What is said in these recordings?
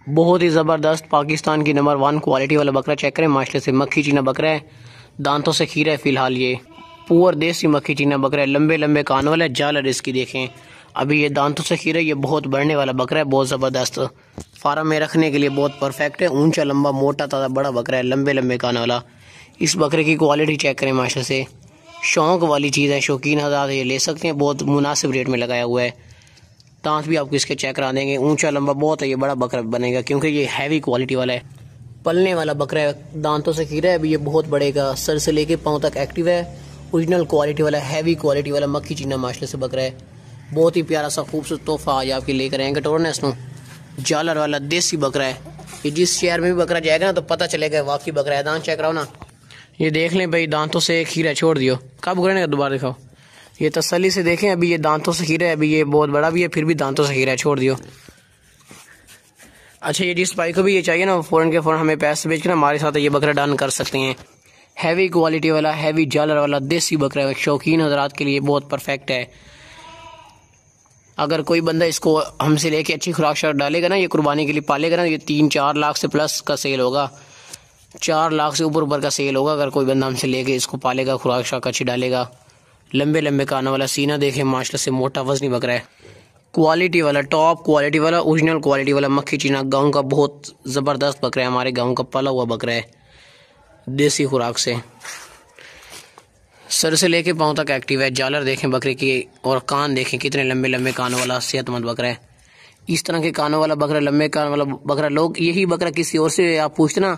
बहुत ही ज़बरदस्त पाकिस्तान की नंबर 1 क्वालिटी वाला बकरा चेक करें। माशाल्लाह से मक्खी चीना बकरा है, दांतों से खीरा है। फ़िलहाल ये पुअर देसी मक्खी चीना बकरा है, लंबे लंबे कान वाला है। जालर इसकी देखें, अभी ये दांतों से खीरा, ये बहुत बढ़ने वाला बकरा है, बहुत ज़बरदस्त। फार्म में रखने के लिए बहुत परफेक्ट है। ऊंचा लंबा मोटा ताज़ा बड़ा बकरा है, लंबे लंबे कान वाला। इस बकरे की क्वालिटी चेक करें। माशाल्लाह से शौक वाली चीज़ है, शौकीन हज़रात ये ले सकते हैं। बहुत मुनासिब रेट में लगाया हुआ है। दांत भी आपको इसके चेक करा देंगे। ऊंचा लंबा बहुत है, ये बड़ा बकरा बनेगा क्योंकि ये हैवी क्वालिटी वाला है, पलने वाला बकरा है। दांतों से खीरा है, अभी ये बहुत बढ़ेगा। सर से लेके पाँव तक एक्टिव है। ओरिजिनल क्वालिटी वाला, हैवी क्वालिटी वाला मक्खी चीना माशाल्लाह से बकरा है। बहुत ही प्यारा सा खूबसूरत तोहफा आज आपके लेकर आएंगे। टोरनेस नो जालर वाला देसी बकरा है। ये जिस शहर में भी बकरा जाएगा ना तो पता चलेगा वाकई बकरा है। दांत चेक कराओ ना, ये देख लें भाई, दांतों से खीरा छोड़ दियो। कब करने का दोबारा दिखाओ, ये तसल्ली से देखें। अभी ये दांतों से खीरा है, अभी ये बहुत बड़ा भी है, फिर भी दांतों से खीरा है, छोड़ दियो। अच्छा, ये जिस भाई को भी ये चाहिए ना, फ़ौरन के फ़ौरन हमें पैसे भेज कर हमारे साथ ये बकरा डन कर सकते हैं। हैवी क्वालिटी वाला, हैवी जालर वाला देसी बकरा है, शौकीन हज़रात के लिए बहुत परफेक्ट है। अगर कोई बंदा इसको हमसे लेके अच्छी खुराक शराक डालेगा ना, ये कुर्बानी के लिए पालेगा ना, ये 3-4 लाख से प्लस का सेल होगा। 4 लाख से ऊपर का सेल होगा अगर कोई बंदा हमसे लेके इसको पालेगा, खुराक शराक अच्छी डालेगा। लंबे लंबे कानों वाला, सीना देखें माशाल्लाह से मोटा वजनी बकरा है। क्वालिटी वाला, टॉप क्वालिटी वाला, ओरिजिनल क्वालिटी वाला मक्खी चीना गांव का बहुत ज़बरदस्त बकरा है। हमारे गांव का पला हुआ बकरा है, देसी खुराक से। सर से लेके पाँव तक एक्टिव है। जालर देखें बकरे की, और कान देखें कितने लंबे लंबे कानों वाला, सेहतमंद बकरा है। इस तरह के कानों वाला बकरा, लंबे कान वाला बकरा, लोग यही बकरा किसी और से आप पूछते ना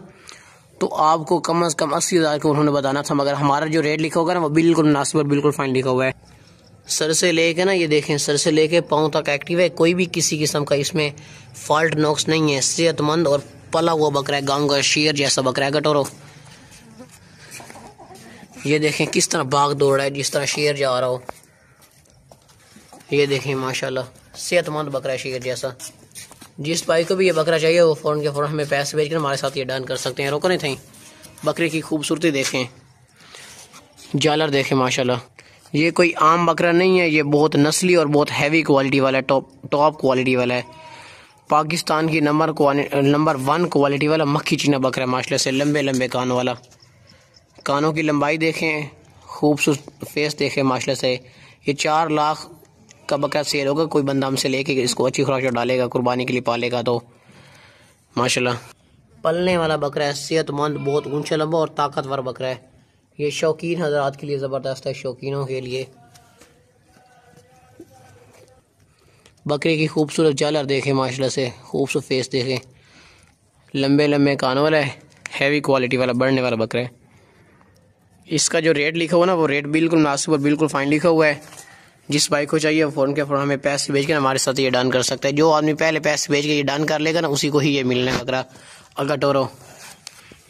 तो आपको कम से कम 80,000 को उन्होंने बताना था, मगर हमारा जो रेट लिखा होगा ना वो बिल्कुल मुनासिब, बिल्कुल फाइन लिखा हुआ है। सर से लेके ना, ये देखें, सर से लेके पाँव तक एक्टिव है। कोई भी किसी किस्म का इसमें फॉल्ट नॉक्स नहीं है। सेहतमंद और पला हुआ बकरा है, गांव का शेर जैसा बकरा है। कटोरो, ये देखें किस तरह भाग दौड़ रहा है, जिस तरह शेर जा रहा हो। ये देखें माशाल्लाह, सेहतमंद बकरा है, शेर जैसा। जिस भाई को भी ये बकरा चाहिए वो फ़ौरन के फ़ौरन हमें पैसे भेज कर हमारे साथ ये डन कर सकते हैं। रोको नहीं थी। बकरे की खूबसूरती देखें, जालर देखें माशाल्लाह। ये कोई आम बकरा नहीं है, ये बहुत नस्ली और बहुत हैवी क्वालिटी वाला है, टॉप क्वालिटी वाला है। पाकिस्तान की नंबर 1 क्वालिटी वाला मक्खी चीना बकरा है माशाल्लाह से। लंबे लंबे कानों वाला, कानों की लंबाई देखें, खूबसूरत फेस देखें माशाल्लाह से। ये 4 लाख का बकरा सेल होगा। कोई बंदा हमसे लेके इसको अच्छी खुराक डालेगा, कुर्बानी के लिए पालेगा तो माशाल्लाह। पलने वाला बकरा है, सेहतमंद, बहुत ऊंचा लंबा और ताकतवर बकरा है। ये शौकीन हज़रात के लिए ज़बरदस्त है, शौकीनों के लिए। बकरे की खूबसूरत जालर देखें माशाल्लाह से, खूबसूरत फेस देखें, लंबे लंबे कानों वाला है, हैवी क्वालिटी वाला, बढ़ने वाला बकरा है। इसका जो रेट लिखा हुआ ना वो रेट बिल्कुल मुनासिब और बिल्कुल फाइन लिखा हुआ है। जिस भाई को चाहिए फ़ौरन के फ़ौरन हमें पैसे भेज कर हमारे साथ ये डन कर सकता है। जो आदमी पहले पैसे भेज के ये डन कर लेगा ना, उसी को ही ये मिलने बकरा। अगर टोरो,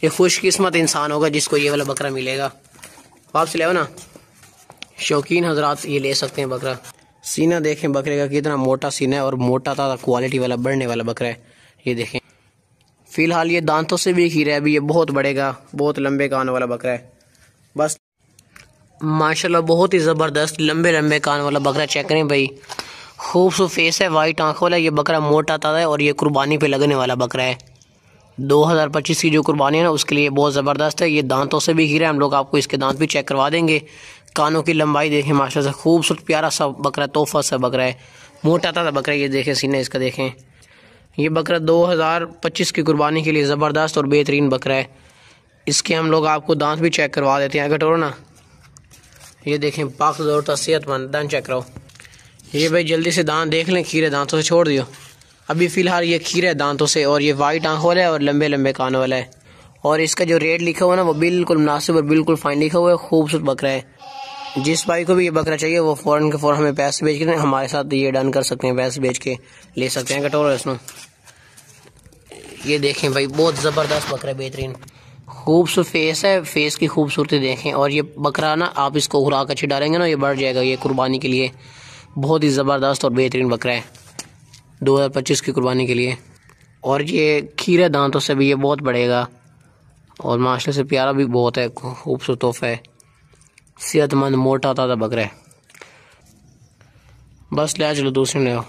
ये खुशकिस्मत इंसान होगा जिसको ये वाला बकरा मिलेगा। वापस ले आओ ना, शौकीन हजरात ये ले सकते हैं बकरा। सीना देखें बकरे का कितना मोटा सीना है और मोटा ताज़ा क्वालिटी वाला, बढ़ने वाला बकरा है। ये देखें, फ़िलहाल ये दांतों से भी खीरा है, अभी ये बहुत बढ़ेगा। बहुत लंबे कान वाला बकरा है बस माशाल्लाह, बहुत ही ज़बरदस्त लंबे लंबे कान वाला बकरा। चेक करें भाई, खूबसूरत फेस है, वाइट आंखों वाला। ये बकरा मोटा ताज़ा है और ये कुर्बानी पे लगने वाला बकरा है। 2025 की जो कुर्बानी है ना उसके लिए बहुत ज़बरदस्त है। ये दांतों से भी खीरा है, हम लोग आपको इसके दांत भी चेक करवा देंगे। कानों की लंबाई देखें माशाल्लाह से, खूबसूरत प्यारा सा बकरा, तोहफा सा बकरा है, मोटा ताज़ा बकरा। ये देखें सीना इसका देखें। ये बकरा 2025 की कुर्बानी के लिए ज़बरदस्त और बेहतरीन बकरा है। इसके हम लोग आपको दांत भी चेक करवा देते हैं। अगर टोरो ना, ये देखें पाक ज़रूरत, सेहतमंद, दांत चेक करो। ये भाई जल्दी से दांत देख लें, खीरे दांतों से छोड़ दियो। अभी फ़िलहाल ये खीरा है दांतों से, और ये वाइट आंखों वाला है और लंबे लंबे कानों वाला है। और इसका जो रेट लिखा हुआ है ना वो बिल्कुल मुनासिब और बिल्कुल फाइन लिखा हुआ है। खूबसूरत बकरा है। जिस भाई को भी ये बकरा चाहिए वो फ़ौरन के फ़ौरन हमें पैसे भेज कर हमारे साथ ये डन कर सकते हैं, पैसे भेज के ले सकते हैं। कटोरा इसमें ये देखें भाई, बहुत ज़बरदस्त बकरा है, बेहतरीन खूबसूरत फेस है। फेस की खूबसूरती देखें। और ये बकरा ना, आप इसको खुराक अच्छी डालेंगे ना ये बढ़ जाएगा। ये कुर्बानी के लिए बहुत ही ज़बरदस्त और बेहतरीन बकरा है 2025 की कुर्बानी के लिए। और ये खीरे दांतों से भी ये बहुत बढ़ेगा और माशाल्लाह से प्यारा भी बहुत है, खूबसूरत तोहफा है, सेहतमंद, मोटा ताज़ा बकरा है। बस ले चलो दूसरे ले आओ।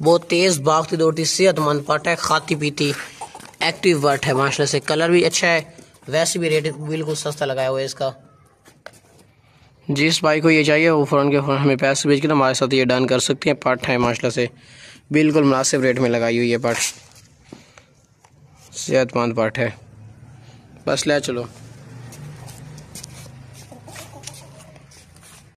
बहुत तेज़ भागती दौड़ती सेहतमंद पट है, खाती पीती एक्टिव पट है माशाल्लाह से। कलर भी अच्छा है, वैसे भी रेट बिल्कुल सस्ता लगाया हुआ है इसका। जिस भाई को ये चाहिए वो फ़ौरन के फ़ौरन हमें पैसे भेज के हमारे साथ ये डन कर सकते हैं। पट है माशाल्लाह से, बिल्कुल मुनासिब रेट में लगाई हुई है पट, सेहतमंद पट है। बस ले चलो।